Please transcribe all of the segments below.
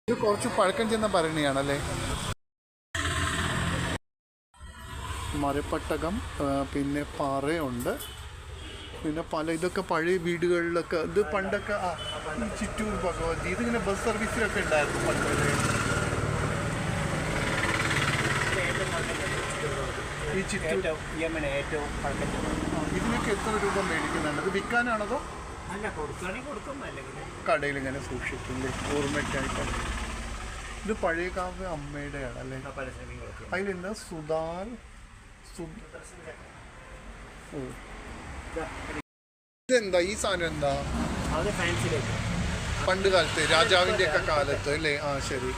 ഇത് കുറച്ച് പഴക്കം ചെന്ന ഭരണിയാണല്ലേ. മരപ്പട്ടകം, പിന്നെ പാറയുണ്ട്, പിന്നെ പല ഇതൊക്കെ പഴയ വീടുകളിലൊക്കെ. ഇത് പണ്ടൊക്കെ ഈ ചിറ്റൂർ ഭഗവതി ഇതിങ്ങനെ ബസ് സർവീസിലൊക്കെ ഉണ്ടായിരുന്നു പണ്ടല്ലേ. ഈ ചിറ്റൂർ ഇതിനൊക്കെ എത്ര രൂപ മേടിക്കുന്നുണ്ട്? ഇത് വിൽക്കാനാണതോ കടയിൽ ഇങ്ങനെ സൂക്ഷിക്കില്ലേ ഓർമ്മയ്ക്കായിട്ട്? ഇത് പഴയകാവ് അമ്മയുടെയാണ് അല്ലേ. അതിലെന്താ സുധാർ ഓ ഇതെന്താ ഈ സാധനം? എന്താ പണ്ട് കാലത്ത് രാജാവിൻ്റെ ഒക്കെ കാലത്ത് അല്ലേ? ആ ശരി.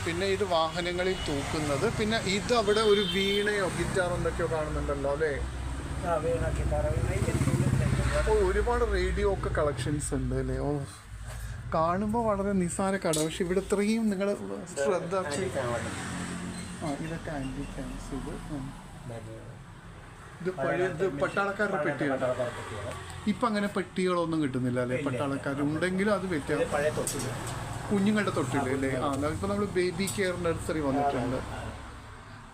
പിന്നെ ഇത് വാഹനങ്ങളിൽ തൂക്കുന്നത്. പിന്നെ ഇത് അവിടെ ഒരു വീണയോ ഗിറ്റാർ എന്തൊക്കെയോ കാണുന്നുണ്ടല്ലോ അല്ലേ. ഓ ഒരുപാട് റേഡിയോ ഒക്കെ കളക്ഷൻസ് ഉണ്ട് അല്ലേ. ഓ കാണുമ്പോൾ വളരെ നിസ്സാര കട, പക്ഷെ ഇവിടെ ഇത്രയും നിങ്ങൾ ശ്രദ്ധ. ഇതൊക്കെ ആൻറ്റി ക്യാൻസ്. ഇത് പഴയത് പട്ടാളക്കാരുടെ പെട്ടിയാണ്. ഇപ്പം അങ്ങനെ പെട്ടികളൊന്നും കിട്ടുന്നില്ല അല്ലേ. പട്ടാളക്കാരുണ്ടെങ്കിലും അത് വ്യത്യാസം. കുഞ്ഞുങ്ങളുടെ തൊട്ടില്ല അല്ലേ. ഇപ്പം നമ്മൾ ബേബി കെയർ നഴ്സറി വന്നിട്ടുണ്ട്.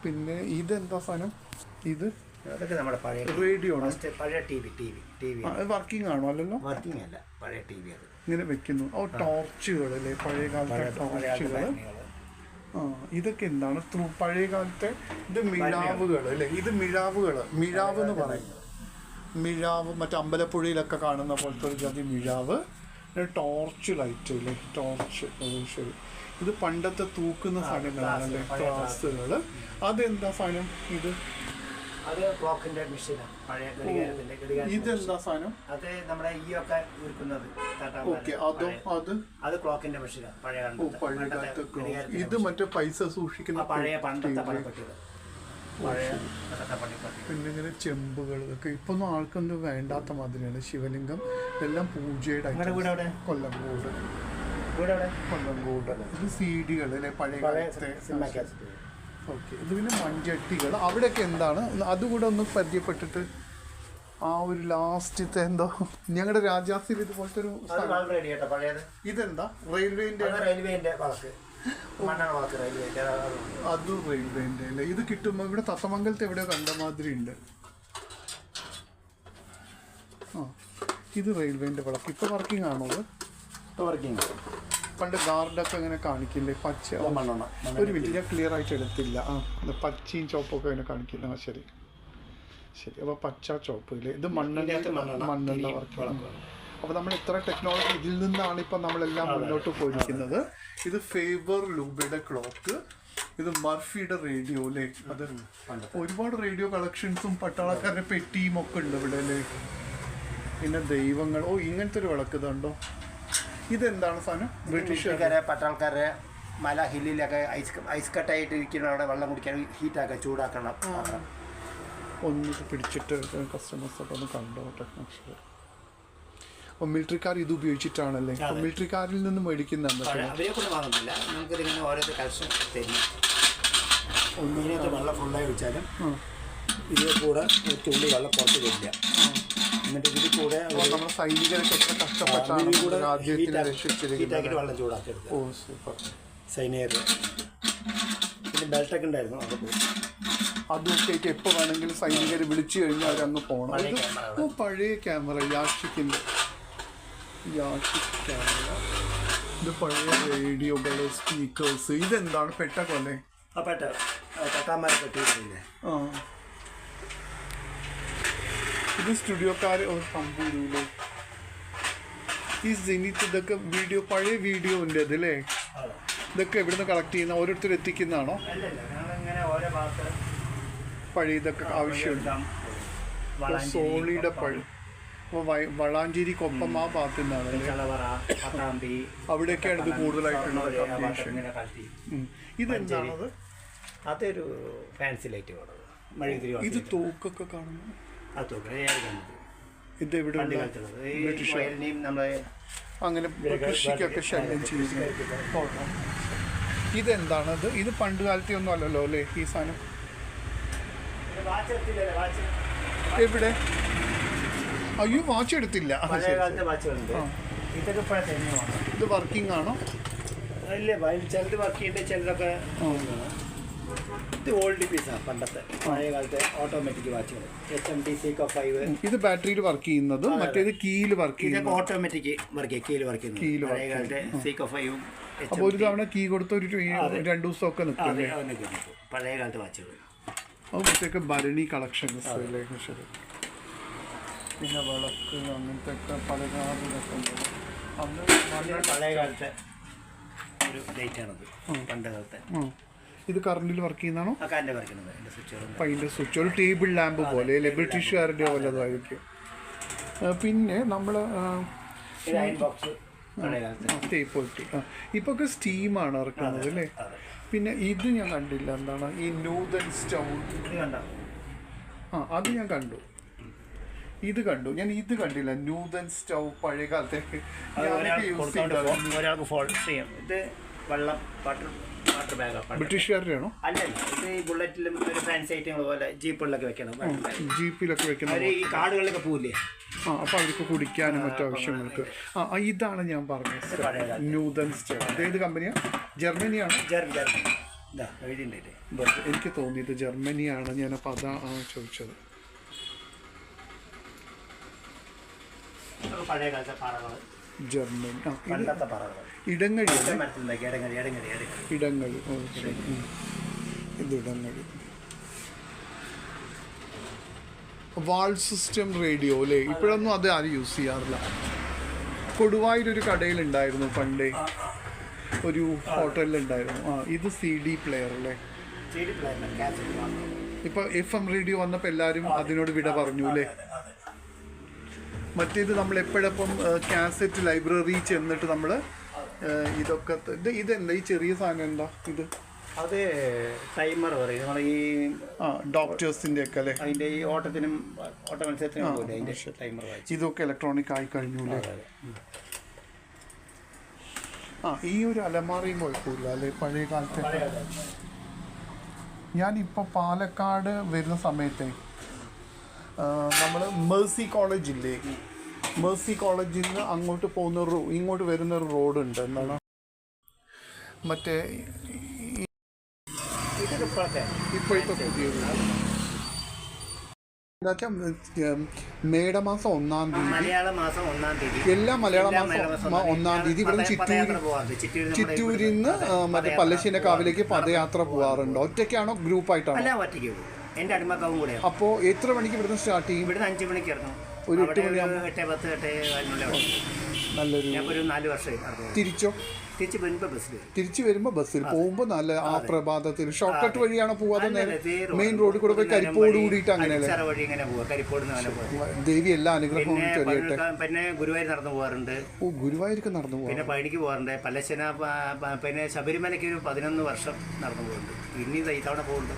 പിന്നെ ഇതെന്താ സാധനം? ഇത് അതൊക്കെ നമ്മുടെ പഴയ റേഡിയോ പഴയ ടി വി വർക്കിംഗ് ആണോ? അല്ലല്ലോ, വർക്കിംഗ് അല്ല, പഴയ ടി വി. അത് ഇങ്ങനെ വെക്കുന്നു. ഓ ടോർച്ചുകൾ അല്ലേ, പഴയ കാലത്തെ ടോർച്ചുകൾ. ഇതൊക്കെ എന്താണ്? പഴയ കാലത്തെ ഇത് മിഴാവുകൾ അല്ലേ. ഇത് മിഴാവ് എന്ന് പറയും. മിഴാവ് മറ്റേ അമ്പലപ്പുഴയിലൊക്കെ കാണുന്ന പോലത്തെ ഒരു ജാതി മിഴാവ്. ടോർച്ച് ലൈറ്റ് അല്ലേ, ടോർച്ച്. ശരി. ഇത് പണ്ടത്തെ തൂക്കുന്ന സാധനങ്ങളാണല്ലേ, ക്ലാസ്സുകൾ. അതെന്താ സാധനം? ഇത് അത് ക്ലോക്കിന്റെ മെഷീനാണ്, പഴയ ഘടികാരത്തിന്റെ. ഇതെന്താ സാധനം? അത് നമ്മുടെ ഈ ഒക്കെ ഉരുക്കുന്നത്. അത് ക്ലോക്കിന്റെ മെഷീനാണ്, പഴയ കാലത്ത്. ഇത് മറ്റേ പൈസ സൂക്ഷിക്കുന്ന പഴയ പണ്ടത്തെ പണിപ്പട്ടികൾ. പിന്നെ ഇങ്ങനെ ചെമ്പുകൾ ഒക്കെ ഇപ്പൊന്നും ആൾക്കൊന്നും വേണ്ടാത്ത മാതിരിയാണ്. ശിവലിംഗം എല്ലാം പൂജയുടെ. കൊല്ലംകോട്. ഇത് CD-കൾ അല്ലെ, പഴയ കാലത്തെ. ഓക്കെ. ഇത് പിന്നെ മൺചട്ടികൾ. അവിടെയൊക്കെ എന്താണ് അതുകൂടെ ഒന്ന് പരിചയപ്പെട്ടിട്ട്. ആ ഒരു ലാസ്റ്റത്തെ എന്തോ ഞങ്ങളുടെ രാജാസിൽ ഇതുപോലത്തെ ഒരു ഇതെന്താ? റെയിൽവേന്റെ അതും റെയിൽവേന്റെ അല്ലേ. ഇത് കിട്ടുമ്പോൾ ഇവിടെ തത്തമംഗലത്ത് എവിടെയോ കണ്ട മാതിരി ഉണ്ട്. ഇത് റെയിൽവേന്റെ വിളക്ക്. ഇപ്പൊ വർക്കിംഗ് ആണോ? അത് വർക്കിംഗ്. പണ്ട് ഗാർഡൊക്കെ ഇങ്ങനെ കാണിക്കില്ലേ, പച്ച. ഒരു മിനിറ്റ്, ഞാൻ ക്ലിയർ ആയിട്ട് എടുത്തില്ല. പച്ചയും ചോപ്പൊക്കെ ഇങ്ങനെ കാണിക്കില്ല. ശരി ശരി. അപ്പോൾ പച്ച ചോപ്പ് ഇല്ലേ. ഇത് മണ്ണെണ്ണ വർക്ക്. അപ്പോൾ നമ്മൾ ഇത്ര ടെക്നോളജി ഇതിൽ നിന്നാണ് ഇപ്പം നമ്മളെല്ലാം മുന്നോട്ട് പോയിരിക്കുന്നത്. ഇത് ഫേബർ ലൂബയുടെ ക്ലോക്ക്. ഇത് മർഫിയുടെ റേഡിയോ അല്ലേ. അത് ഒരുപാട് റേഡിയോ കളക്ഷൻസും പട്ടാളക്കാരുടെ പെട്ടിയും ഒക്കെ ഉണ്ട് ഇവിടെ അല്ലേ. പിന്നെ ദൈവങ്ങൾ. ഓ ഇങ്ങനത്തെ ഒരു വിളക്ക് ഇതുണ്ടോ? ഇതെന്താണ് സാധനം? ബ്രിട്ടീഷുകാരെ പട്ടാൾക്കാരെ മല ഹില്ലിലൊക്കെ ഐസ് കട്ടായിട്ട് ഇരിക്കുന്ന അവിടെ വെള്ളം കുടിക്കാൻ ഹീറ്റാക്കാൻ ചൂടാക്കണം. ഒന്ന് പിടിച്ചിട്ട് കസ്റ്റമേഴ്സൊക്കെ ഒന്ന് കണ്ടോട്ടെ. അപ്പോൾ മിലിറ്ററിക്കാർ ഇത് ഉപയോഗിച്ചിട്ടാണല്ലേ. അപ്പോൾ മിലിറ്ററിക്കാരിൽ നിന്ന് മേടിക്കുന്ന അവരെ കൊണ്ട് വാങ്ങുന്നില്ല. നമുക്കിതിങ്ങനെ ഓരോ കളക്ഷൻ തരും. ഒന്നിനകത്ത് വെള്ളം ഫുള്ളായി വെച്ചാലും ഇതിൽ കൂടെ ഒരു തുള്ളി വെള്ളം പുറത്ത് വരില്ല. എന്നിട്ട് ഇതിൽ കൂടെ നമ്മുടെ സൈനികരൊക്കെ എത്ര കഷ്ടപ്പെട്ടാണ് ഹീറ്റാക്കിയിട്ട് വെള്ളം ചൂടാക്കി എടുക്കുക. ഓ സൂപ്പർ. സൈനികർ പിന്നെ ബെൽറ്റൊക്കെ ഉണ്ടായിരുന്നു. അതൊക്കെ അതൊക്കെ ആയിട്ട് എപ്പോൾ വേണമെങ്കിലും സൈനികർ വിളിച്ചു കഴിഞ്ഞാൽ അവരങ്ങ് പോകണം. ഓ പഴയ ക്യാമറ, യാഷിക്കിൻ്റെ ക്യാമറ. ഇത് പഴയ റേഡിയോകൾ, സ്പീക്കേഴ്സ്. ഇതെന്താണ്? പെട്ടക്കല്ലേ. ഇത് സ്റ്റുഡിയോക്കാർ സംഭൂരില്ലേ. ഈ ജെനിത്ത് ഇതൊക്കെ വീഡിയോ, പഴയ വീഡിയോ ഉണ്ട് അതല്ലേ. ഇതൊക്കെ എവിടുന്ന് കളക്ട് ചെയ്യുന്ന ഓരോരുത്തർ എത്തിക്കുന്നതാണോ? പഴയ ഇതൊക്കെ ആവശ്യമുണ്ട്. സോണിയുടെ പഴയ. അപ്പോൾ വളാഞ്ചേരിക്കൊപ്പം ആ ഭാഗത്തു നിന്നാണ് അവിടെയൊക്കെയാണ് ഇത് കൂടുതലായിട്ടുള്ളത്. ഇതെന്താണത്? അതൊരു ഫാൻസി ലൈറ്റ്. ഇത് തോക്കൊക്കെ കാണുന്നു. ഇത് എവിടെ അങ്ങനെ കൃഷിക്കൊക്കെ ശല്യം ചെയ്യുന്നു. ഇതെന്താണത്? ഇത് പണ്ട് കാലത്തെ ഒന്നും അല്ലല്ലോ അല്ലേ ഈ സാധനം. എവിടെ? അയ്യോ വാച്ച് എടുത്തില്ല. ഇത് വർക്കിംഗ് ആണോ? ഇല്ല ചിലത് വർക്ക് ചെയ്യേണ്ട ചിലതൊക്കെ ഇത് ഓൾഡ് പീസാണ് പണ്ടത്തെ പഴയ കാലത്തെ ഓട്ടോമാറ്റിക് വാച്ചുകൾ HMD Seiko 5. ഇത് ബാറ്ററിയിൽ വർക്ക് ചെയ്യുന്നതും മറ്റേത് കീയിൽ വർക്ക് ചെയ്യുന്നത് ഓട്ടോമാറ്റിക് വർക്ക് കീയിൽ വർക്ക് ചെയ്യുന്നത് പഴയ കാലത്തെ Seiko 5. അപ്പോൾ ഒരു തവണ കീ കൊടുത്ത ഒരു 2 ദിവസമൊക്കെ നിൽക്കും പഴയ കാലത്തെ വാച്ചുകൾ. അപ്പോഴത്തേക്ക് ഭരണി കളക്ഷൻസ് അല്ലേ? ശരി. പിന്നെ വിളക്ക് അങ്ങനത്തെ ഒക്കെ പല പഴയ കാലത്തെ ഒരു ലൈറ്റാണത് പണ്ട് കാലത്തെ. ഇത് കറണ്ടിൽ വർക്ക് ചെയ്യുന്നതാണോ? കറണ്ട് വർക്ക് ചെയ്യുന്നത് സ്വിച്ച്. അപ്പം അതിൻ്റെ സ്വിച്ച് ഒരു ടേബിൾ ലാമ്പ് പോലെ അല്ലേ? ബ്രിട്ടീഷുകാരുടെ വല്ലതായിരിക്കും. പിന്നെ നമ്മൾ ഇപ്പൊ ഒക്കെ സ്റ്റീമാണ് ഇറക്കുന്നത് അല്ലേ? പിന്നെ ഇത് ഞാൻ കണ്ടില്ല, എന്താണ് ഈ നൂതൻ സ്റ്റൗ? അത് ഞാൻ കണ്ടു, ഇത് കണ്ടു ഞാൻ. ഇത് കണ്ടില്ല, നൂതൻ സ്റ്റൗ പഴയ കാലത്തേക്ക് ഒരാൾക്ക് ഫോൾഡ് ചെയ്യാം. ഇത് വെള്ളം വാട്ടർ ബാഗ് ബ്രിട്ടീഷുകാരുടെയാണോ? അല്ലല്ല, ഇത് ഈ ബുള്ളറ്റിലും ഒരു ഫാൻസി ഐറ്റങ്ങൾ പോലെ ജീപ്പുകളിലൊക്കെ വെക്കണം. ജീപ്പിലൊക്കെ വെക്കണം. ഈ കാടുകളിലൊക്കെ പോവില്ലേ? അപ്പോൾ അവർക്ക് കുടിക്കാനും മറ്റു ആവശ്യങ്ങൾക്ക്. ഇതാണ് ഞാൻ പറഞ്ഞത് നൂതൻ സ്റ്റൗ. ഏത് കമ്പനിയാണ്? ജർമ്മനിയാണ്? എനിക്ക് തോന്നിയത് ജർമ്മനിയാണ്. ഞാനപ്പോൾ അതാണ് ചോദിച്ചത്. ജർമ്മനി. ഇടങ്ങഴി. ഇടങ്ങഴി. ഇത് ഇടങ്ങഴി. വാൾ സിസ്റ്റം റേഡിയോ അല്ലേ? ഇപ്പോഴൊന്നും അത് ആരും യൂസ് ചെയ്യാറില്ല. കൊടുവായൂരൊരു കടയിലുണ്ടായിരുന്നു പണ്ടേ, ഒരു ഹോട്ടലിലുണ്ടായിരുന്നു. ഇത് CD പ്ലെയർ അല്ലേ? ഇപ്പൊ FM റേഡിയോ വന്നപ്പോൾ എല്ലാവരും അതിനോട് വിട പറഞ്ഞു അല്ലേ? മറ്റേത് നമ്മൾ എപ്പോഴപ്പം കാസറ്റ് ലൈബ്രറി ചെന്നിട്ട് നമ്മൾ ഇതൊക്കെ ഇതെന്താ ഈ ചെറിയ സാധനം എന്താ ഇത്? അത് ടൈമർ പറയും. നമ്മൾ ഈ ഡോക്ടേഴ്സിന്റെ ഒക്കെ അല്ലേ? അതിന്റെ ഈ ഓട്ടത്തിനും ഓട്ട മത്സരത്തിനും ടൈമർ. ഇതൊക്കെ ഇലക്ട്രോണിക് ആയി കഴിഞ്ഞു അല്ലേ? ഈ ഒരു അലമാറയും കുഴപ്പമില്ല അല്ലേ പഴയ കാലത്തെ? ഞാനിപ്പോൾ പാലക്കാട് വരുന്ന സമയത്തെ നമ്മൾ മേഴ്സി കോളേജ് ഇല്ലേ? മേഴ്സി കോളേജിൽ നിന്ന് അങ്ങോട്ട് പോകുന്ന ഇങ്ങോട്ട് വരുന്നൊരു റോഡുണ്ട്. എന്താണ് മറ്റേ ഇപ്പോഴത്തെ പുതിയ മേടമാസം 1-ാം തീയതി, എല്ലാ മലയാള മാസം 1-ാം തീയതി ഇവിടെ ചിറ്റൂരിൽ നിന്ന് മറ്റേ പല്ലശ്ശേരി കാവിലേക്ക് പദയാത്ര പോകാറുണ്ട്. ഒറ്റയ്ക്കാണോ ഗ്രൂപ്പായിട്ടാണോ? അപ്പോൾ എത്ര മണിക്ക് ഇവിടുന്ന് സ്റ്റാർട്ട് ചെയ്യും? ഇവിടുന്ന് 5 മണിക്ക് ഇറങ്ങും. ഒരു 8 മണിയാകുമ്പോൾ നല്ലൊരു 4 വർഷമായി. തിരിച്ചോ? തിരിച്ചു വരുമ്പോൾ ബസ്സിൽ പോകുമ്പോൾ നല്ല ആ പ്രഭാതത്തിൽ ഷോർട്ട് കട്ട് വഴിയാണോ പോവാതെ മെയിൻ റോഡിൽ കൂടെ പോയി കരിപ്പോട് കൂടിയിട്ട് അങ്ങനെയല്ലേ? ദേവി എല്ലാ അനുഗ്രഹവും ചൊല്ലിയട്ടെ. പിന്നെ ഗുരുവായൂർ നടന്നു പോകാറുണ്ട്. ഗുരുവായൂർക്ക് നടന്നു പോകാം. പിന്നെ പഴനിക്ക് പോകാറുണ്ട്. പല്ലശ്ശന പിന്നെ ശബരിമലയ്ക്ക് ഒരു 11 വർഷം നടന്നു പോകുന്നുണ്ട്. ഇനി ഇത്തവണ പോകുന്നുണ്ട്.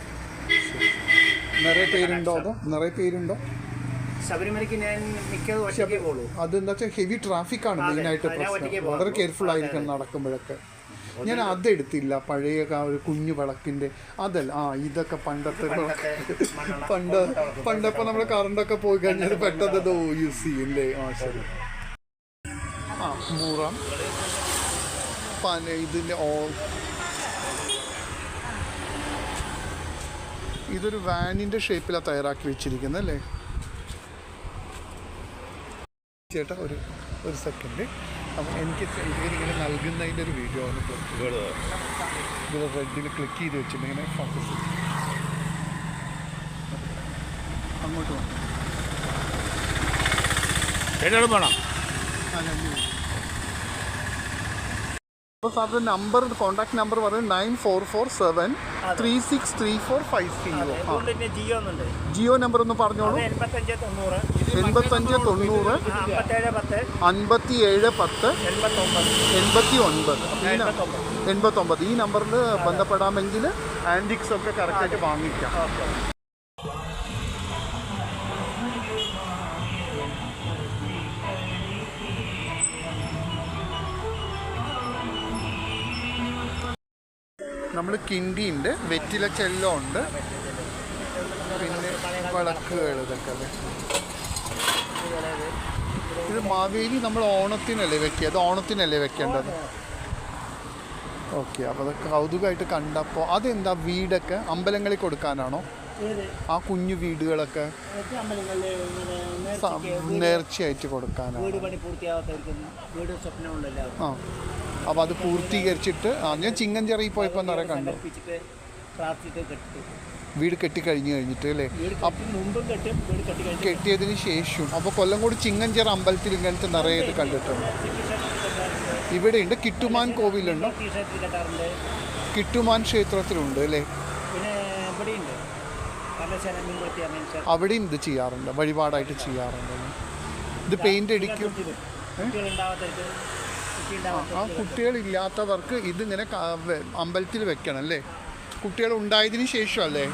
നിറയെ പേരുണ്ടോ? അതോ നിറയെ പേരുണ്ടോ? ശബരിമലയ്ക്ക് ഞാൻ മിക്കതും ഒറ്റയ്ക്കേ പോകുള്ളൂ. അതെന്താ വെച്ചാൽ ഹെവി ട്രാഫിക്കാണ് മെയിനായിട്ട് പ്രശ്നം. വളരെ കെയർഫുൾ ആയിരിക്കണം നടക്കുമ്പോഴൊക്കെ. ഞാൻ അതെടുത്തില്ല, പഴയ ഒരു കുഞ്ഞു വിളക്കിൻ്റെ അതല്ല. ഇതൊക്കെ പണ്ടത്തെ പണ്ടപ്പോൾ നമ്മൾ കറണ്ടൊക്കെ പോയി കഴിഞ്ഞാൽ പെട്ടെന്ന് അത് യൂസ് ചെയ്യില്ലേ? ശരി. മൂറാം ഇതിൻ്റെ ഇതൊരു വാനിൻ്റെ ഷേപ്പിലാണ് തയ്യാറാക്കി വെച്ചിരിക്കുന്നത് അല്ലേ? ചേട്ടാ ഒരു സെക്കൻഡ്. അപ്പം എനിക്ക് ഇവരിങ്ങനെ നൽകുന്നതിൻ്റെ ഒരു വീഡിയോ ആണ്. ഇത് റെഡിൽ ക്ലിക്ക് ചെയ്ത് വെച്ചിട്ട് ഇങ്ങനെ ഫോക്കസ് അങ്ങോട്ട് വേണം. അപ്പോൾ സാറിൻ്റെ നമ്പർ, കോൺടാക്ട് നമ്പർ പറയുന്നത് 9447363450. ജിയോ നമ്പർ ഒന്ന് പറഞ്ഞോളൂ. 8590 5710 89. ഈ നമ്പറിൽ ബന്ധപ്പെടാമെങ്കിൽ ആൻറ്റിക്സ് ഒക്കെ കറക്റ്റായിട്ട് വാങ്ങിക്കാം. നമ്മൾ കിണ്ടിയുണ്ട്, വെറ്റിലക്കെല്ലാം ഉണ്ട്, പിന്നെ വിളക്കുകൾ ഇതൊക്കെ അല്ലേ. ഇത് മാവേലി നമ്മൾ ഓണത്തിനല്ലേ വെക്കുക? അത് ഓണത്തിനല്ലേ വെക്കേണ്ടത്? ഓക്കെ, അപ്പോൾ അതൊക്കെ കൗതുകമായിട്ട് കണ്ടപ്പോൾ അതെന്താ വീടൊക്കെ അമ്പലങ്ങളിൽ കൊടുക്കാനാണോ? ആ കുഞ്ഞു വീടുകളൊക്കെ നേർച്ചയായിട്ട് കൊടുക്കാനാണ്. ആ, അപ്പോൾ അത് പൂർത്തീകരിച്ചിട്ട് ഞാൻ ചിങ്ങഞ്ചെറിയിൽ പോയപ്പോൾ നിറയെ കണ്ടു വീട് കഴിഞ്ഞിട്ട് അല്ലേ? കെട്ടിയതിന് ശേഷം അപ്പോൾ കൊല്ലംകോട് ചിങ്ങഞ്ചിറ അമ്പലത്തിൽ ഇങ്ങനത്തെ നിറയെ ഇത് കണ്ടിട്ടുണ്ട്. ഇവിടെയുണ്ട്, കിട്ടുമാൻ കോവിലുണ്ട്, കിട്ടുമാൻ ക്ഷേത്രത്തിലുണ്ട് അല്ലേ? അവിടെയും ഇത് ചെയ്യാറുണ്ട്, വഴിപാടായിട്ട് ചെയ്യാറുണ്ട്. ഇത് പെയിന്റ് അടിക്കും. ആ കുട്ടികളില്ലാത്തവർക്ക് ഇതിങ്ങനെ അമ്പലത്തിൽ വെക്കണം അല്ലേ? കുട്ടികൾ ഉണ്ടായതിന് ശേഷം അല്ലേ?